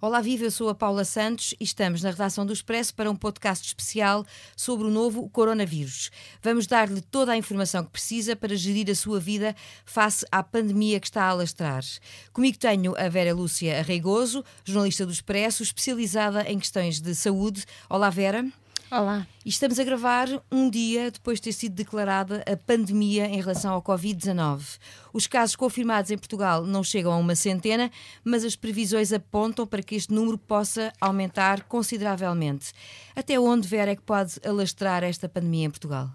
Olá, viva, eu sou a Paula Santos e estamos na redação do Expresso para um podcast especial sobre o novo coronavírus. Vamos dar-lhe toda a informação que precisa para gerir a sua vida face à pandemia que está a alastrar. Comigo tenho a Vera Lúcia Arreigoso, jornalista do Expresso, especializada em questões de saúde. Olá, Vera. Olá. E estamos a gravar um dia depois de ter sido declarada a pandemia em relação ao Covid-19. Os casos confirmados em Portugal não chegam a uma centena, mas as previsões apontam para que este número possa aumentar consideravelmente. Até onde, Vera, é que pode alastrar esta pandemia em Portugal?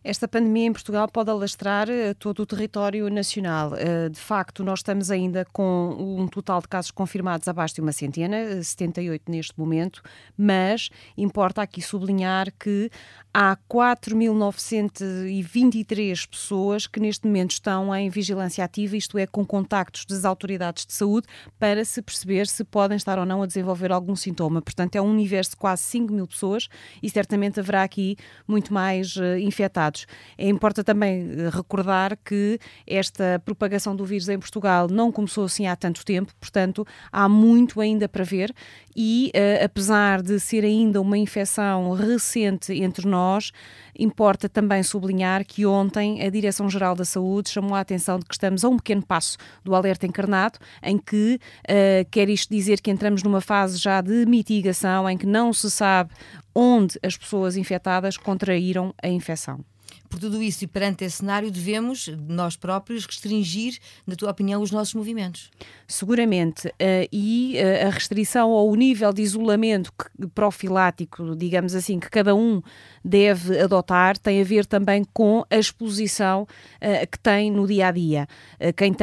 Esta pandemia em Portugal pode alastrar todo o território nacional. De facto, nós estamos ainda com um total de casos confirmados abaixo de uma centena, 78 neste momento, mas importa aqui sublinhar que há 4.923 pessoas que neste momento estão em vigilância ativa, isto é, com contactos das autoridades de saúde, para se perceber se podem estar ou não a desenvolver algum sintoma. Portanto, é um universo de quase 5.000 pessoas e certamente haverá aqui muito mais infectados. Importa também recordar que esta propagação do vírus em Portugal não começou assim há tanto tempo, portanto, há muito ainda para ver e, apesar de ser ainda uma infecção recente entre nós, importa também sublinhar que ontem a Direção-Geral da Saúde chamou a atenção de que estamos a um pequeno passo do alerta encarnado, em que quer isto dizer que entramos numa fase já de mitigação, em que não se sabe onde as pessoas infectadas contraíram a infecção. Por tudo isso e perante esse cenário, devemos, nós próprios, restringir, na tua opinião, os nossos movimentos? Seguramente, e a restrição ao nível de isolamento profilático, digamos assim, que cada um deve adotar, tem a ver também com a exposição que tem no dia-a-dia. Quem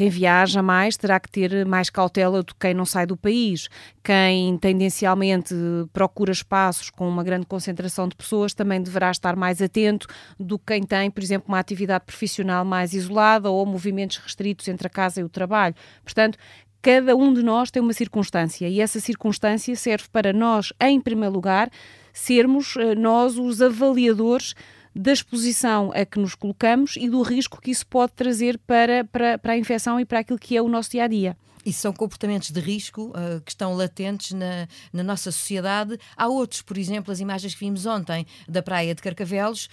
viaja mais terá que ter mais cautela do que quem não sai do país. Quem tendencialmente procura espaços com uma grande concentração de pessoas também deverá estar mais atento do que quem tem, por exemplo, uma atividade profissional mais isolada ou movimentos restritos entre a casa e o trabalho. Portanto, cada um de nós tem uma circunstância e essa circunstância serve para nós, em primeiro lugar, sermos nós os avaliadores da exposição a que nos colocamos e do risco que isso pode trazer para a infecção e para aquilo que é o nosso dia-a-dia. E são comportamentos de risco que estão latentes na nossa sociedade. Há outros, por exemplo, as imagens que vimos ontem da praia de Carcavelos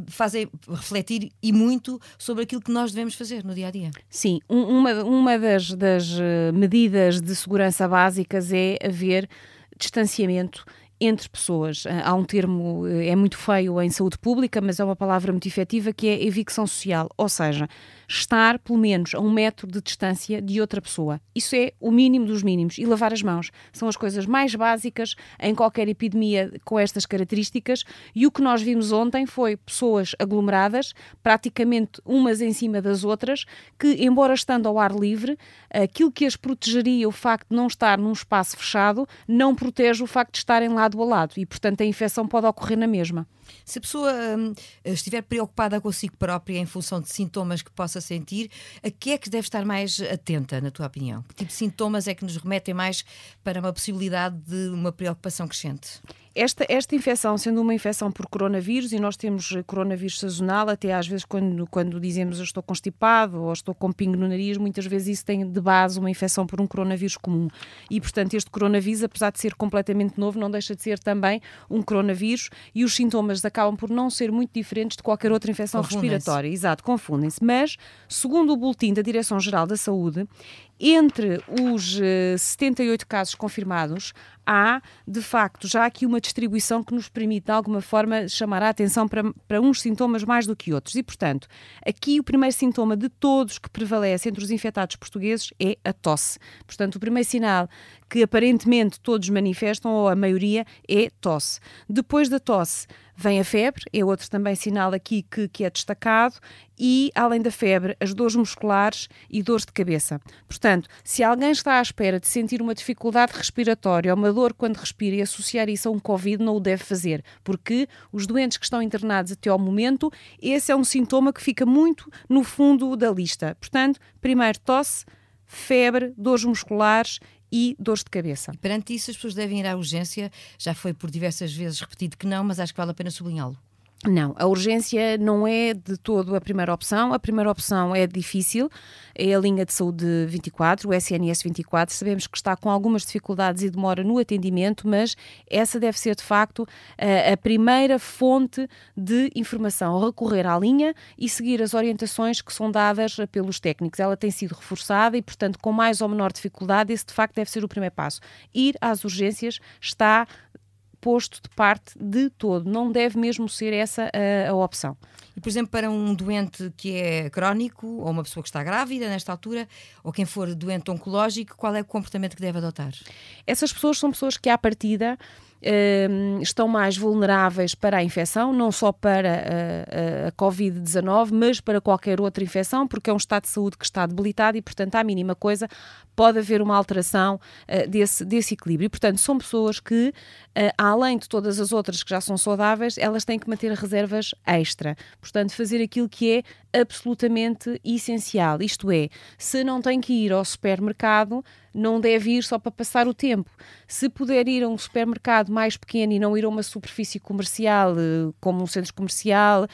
fazem refletir e muito sobre aquilo que nós devemos fazer no dia-a-dia. Sim, uma das medidas de segurança básicas é haver distanciamento entre pessoas. Há um termo, é muito feio em saúde pública, mas é uma palavra muito efetiva, que é evicção social, ou seja, estar pelo menos a 1 metro de distância de outra pessoa. Isso é o mínimo dos mínimos. E lavar as mãos. São as coisas mais básicas em qualquer epidemia com estas características e o que nós vimos ontem foi pessoas aglomeradas, praticamente umas em cima das outras, que, embora estando ao ar livre, aquilo que as protegeria, o facto de não estar num espaço fechado, não protege o facto de estarem lado a lado e, portanto, a infecção pode ocorrer na mesma. Se a pessoa estiver preocupada consigo própria em função de sintomas que possa sentir, a que é que deve estar mais atenta, na tua opinião? Que tipo de sintomas é que nos remetem mais para uma possibilidade de uma preocupação crescente? Esta infecção, sendo uma infecção por coronavírus, e nós temos coronavírus sazonal, até às vezes quando dizemos eu estou constipado ou estou com pingo no nariz, muitas vezes isso tem de base uma infecção por um coronavírus comum. E, portanto, este coronavírus, apesar de ser completamente novo, não deixa de ser também um coronavírus e os sintomas acabam por não ser muito diferentes de qualquer outra infecção respiratória. Exato, confundem-se. Mas, segundo o boletim da Direção-Geral da Saúde, entre os 78 casos confirmados, há, de facto, já aqui uma distribuição que nos permite, de alguma forma, chamar a atenção para uns sintomas mais do que outros. E, portanto, aqui o primeiro sintoma de todos que prevalece entre os infectados portugueses é a tosse. Portanto, o primeiro sinal que aparentemente todos manifestam, ou a maioria, é tosse. Depois da tosse vem a febre, é outro também sinal aqui que é destacado, e, além da febre, as dores musculares e dores de cabeça. Portanto, se alguém está à espera de sentir uma dificuldade respiratória ou uma dor quando respira e associar isso a um Covid, não o deve fazer, porque os doentes que estão internados até ao momento, esse é um sintoma que fica muito no fundo da lista. Portanto, primeiro tosse, febre, dores musculares e dores de cabeça. E perante isso, as pessoas devem ir à urgência. Já foi por diversas vezes repetido que não, mas acho que vale a pena sublinhá-lo. Não, a urgência não é de todo a primeira opção. A primeira opção é difícil, é a linha de saúde 24, o SNS 24. Sabemos que está com algumas dificuldades e demora no atendimento, mas essa deve ser de facto a primeira fonte de informação. Recorrer à linha e seguir as orientações que são dadas pelos técnicos. Ela tem sido reforçada e, portanto, com mais ou menor dificuldade, esse de facto deve ser o primeiro passo. Ir às urgências está posto de parte de todo, não deve mesmo ser essa a opção. E, por exemplo, para um doente que é crónico, ou uma pessoa que está grávida nesta altura, ou quem for doente oncológico, qual é o comportamento que deve adotar? Essas pessoas são pessoas que, à partida, estão mais vulneráveis para a infecção, não só para a Covid-19, mas para qualquer outra infecção, porque é um estado de saúde que está debilitado e, portanto, à mínima coisa, pode haver uma alteração desse equilíbrio. E, portanto, são pessoas que, além de todas as outras que já são saudáveis, elas têm que manter reservas extra. Portanto, fazer aquilo que é absolutamente essencial. Isto é, se não tem que ir ao supermercado, não deve ir só para passar o tempo. Se puder ir a um supermercado mais pequeno e não ir a uma superfície comercial, como um centro comercial,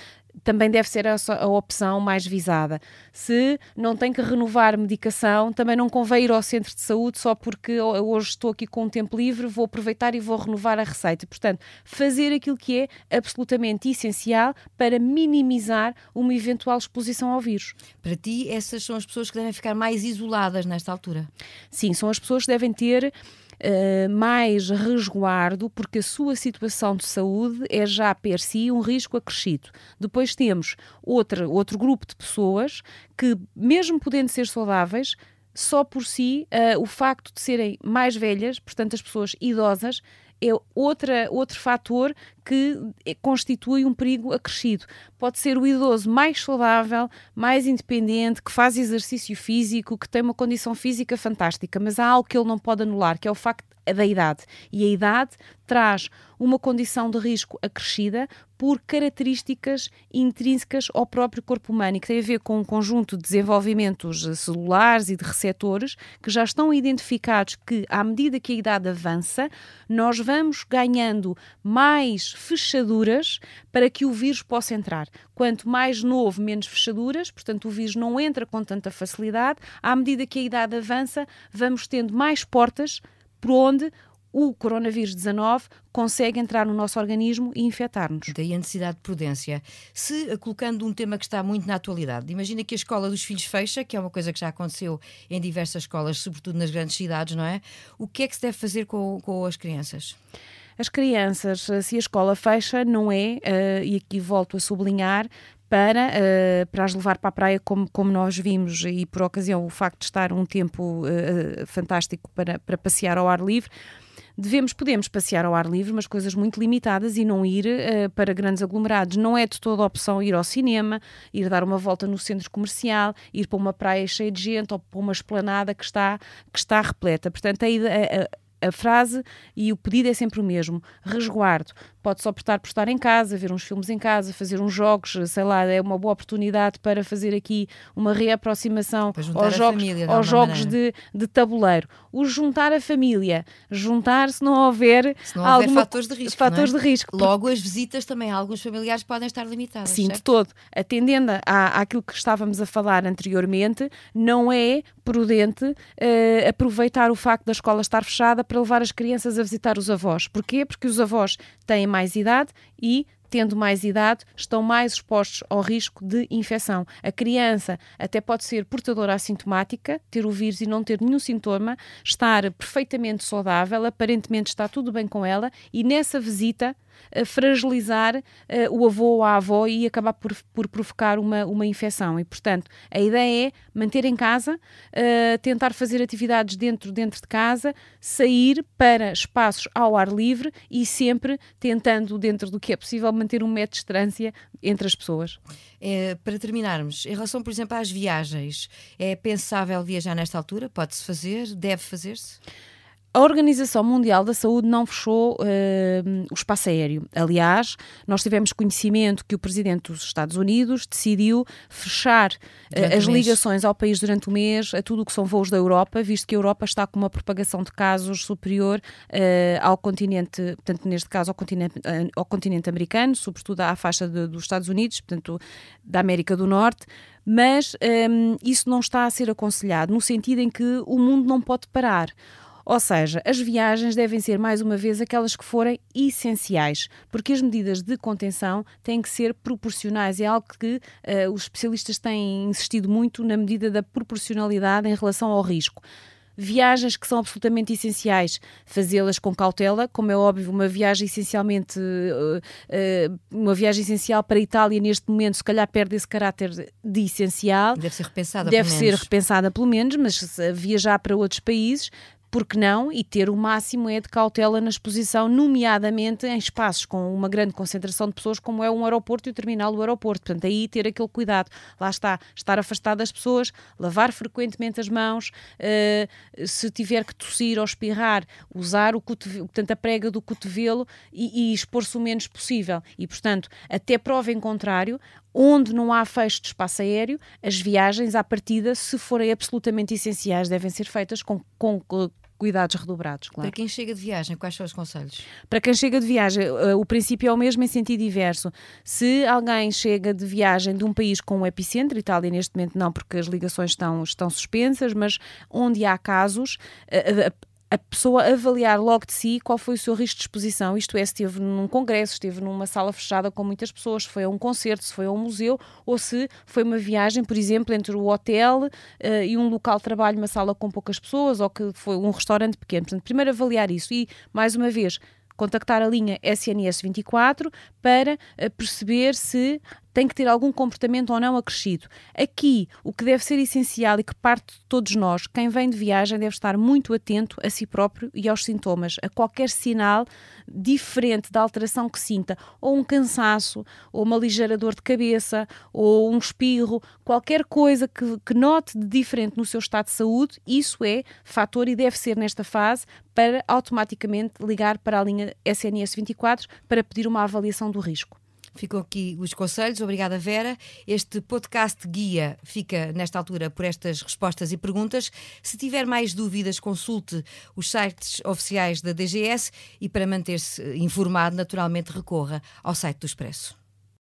também deve ser a opção mais visada. Se não tem que renovar medicação, também não convém ir ao centro de saúde só porque hoje estou aqui com um tempo livre, vou aproveitar e vou renovar a receita. Portanto, fazer aquilo que é absolutamente essencial para minimizar uma eventual exposição ao vírus. Para ti, essas são as pessoas que devem ficar mais isoladas nesta altura? Sim, são as pessoas que devem ter mais resguardo, porque a sua situação de saúde é já per si um risco acrescido. Depois temos outro grupo de pessoas que, mesmo podendo ser saudáveis, só por si, o facto de serem mais velhas, portanto as pessoas idosas, é outro fator que constitui um perigo acrescido. Pode ser o idoso mais saudável, mais independente, que faz exercício físico, que tem uma condição física fantástica, mas há algo que ele não pode anular, que é o facto da idade. E a idade traz uma condição de risco acrescida por características intrínsecas ao próprio corpo humano e que tem a ver com um conjunto de desenvolvimentos celulares e de receptores que já estão identificados que, à medida que a idade avança, nós vamos ganhando mais fechaduras para que o vírus possa entrar. Quanto mais novo, menos fechaduras, portanto o vírus não entra com tanta facilidade. À medida que a idade avança, vamos tendo mais portas por onde o coronavírus 19 consegue entrar no nosso organismo e infectar-nos. Daí a necessidade de prudência. Colocando um tema que está muito na atualidade, imagina que a escola dos filhos fecha, que é uma coisa que já aconteceu em diversas escolas, sobretudo nas grandes cidades, não é? O que é que se deve fazer com as crianças? As crianças, se a escola fecha, não é, e aqui volto a sublinhar, para as levar para a praia, como nós vimos, e por ocasião o facto de estar um tempo fantástico para passear ao ar livre. Podemos passear ao ar livre, mas coisas muito limitadas e não ir para grandes aglomerados. Não é de toda a opção ir ao cinema, ir dar uma volta no centro comercial, ir para uma praia cheia de gente ou para uma esplanada que está repleta. Portanto, a frase e o pedido é sempre o mesmo: resguardo. Pode-se optar por estar em casa, ver uns filmes em casa, fazer uns jogos, sei lá, é uma boa oportunidade para fazer aqui uma reaproximação aos jogos de tabuleiro. O juntar a família, se não houver fatores de risco. De risco. Logo, as visitas também a alguns familiares podem estar limitadas. Sim, certo? de todo. Atendendo àquilo que estávamos a falar anteriormente, não é prudente aproveitar o facto da escola estar fechada para levar as crianças a visitar os avós. Porquê? Porque os avós têm mais idade e, tendo mais idade, estão mais expostos ao risco de infecção. A criança até pode ser portadora assintomática, ter o vírus e não ter nenhum sintoma, estar perfeitamente saudável, aparentemente está tudo bem com ela, e nessa visita fragilizar o avô ou a avó e acabar por provocar uma infecção. E, portanto, a ideia é manter em casa, tentar fazer atividades dentro de casa, sair para espaços ao ar livre e sempre tentando, dentro do que é possível, manter 1 metro de distância entre as pessoas. Para terminarmos, em relação, por exemplo, às viagens, é pensável viajar nesta altura? Pode-se fazer? Deve fazer-se? A Organização Mundial da Saúde não fechou o espaço aéreo. Aliás, nós tivemos conhecimento que o Presidente dos Estados Unidos decidiu fechar as ligações ao país durante o mês a tudo o que são voos da Europa, visto que a Europa está com uma propagação de casos superior ao continente, portanto, neste caso ao continente americano, sobretudo à faixa dos Estados Unidos, portanto, da América do Norte. Mas isso não está a ser aconselhado, no sentido em que o mundo não pode parar. Ou seja, as viagens devem ser, mais uma vez, aquelas que forem essenciais, porque as medidas de contenção têm que ser proporcionais. É algo que os especialistas têm insistido muito na medida da proporcionalidade em relação ao risco. Viagens que são absolutamente essenciais, fazê-las com cautela, como é óbvio, uma viagem essencial para a Itália neste momento, se calhar perde esse caráter de essencial. Deve ser repensada, pelo menos, mas se viajar para outros países, por que não? E ter o máximo de cautela na exposição, nomeadamente em espaços com uma grande concentração de pessoas, como é um aeroporto e o terminal do aeroporto. Portanto, aí ter aquele cuidado. Lá está, estar afastado das pessoas, lavar frequentemente as mãos, se tiver que tossir ou espirrar, usar portanto, a prega do cotovelo e expor-se o menos possível. E, portanto, até prova em contrário, onde não há fecho de espaço aéreo, as viagens à partida, se forem absolutamente essenciais, devem ser feitas com cuidados redobrados, claro. Para quem chega de viagem, quais são os conselhos? Para quem chega de viagem, o princípio é o mesmo em sentido inverso. Se alguém chega de viagem de um país com um epicentro, Itália neste momento não, porque as ligações estão suspensas, mas onde há casos, a pessoa avaliar logo de si qual foi o seu risco de exposição, isto é, se esteve num congresso, esteve numa sala fechada com muitas pessoas, se foi a um concerto, se foi a um museu, ou se foi uma viagem, por exemplo, entre o hotel e um local de trabalho, uma sala com poucas pessoas, ou que foi um restaurante pequeno. Portanto, primeiro avaliar isso e, mais uma vez, contactar a linha SNS 24 para perceber se tem que ter algum comportamento ou não acrescido. Aqui, o que deve ser essencial e que parte de todos nós, quem vem de viagem deve estar muito atento a si próprio e aos sintomas, a qualquer sinal diferente da alteração que sinta, ou um cansaço, ou uma ligeira dor de cabeça, ou um espirro, qualquer coisa que note de diferente no seu estado de saúde, isso é fator e deve ser nesta fase para automaticamente ligar para a linha SNS 24 para pedir uma avaliação do risco. Ficam aqui os conselhos. Obrigada, Vera. Este podcast guia fica, nesta altura, por estas respostas e perguntas. Se tiver mais dúvidas, consulte os sites oficiais da DGS e, para manter-se informado, naturalmente recorra ao site do Expresso.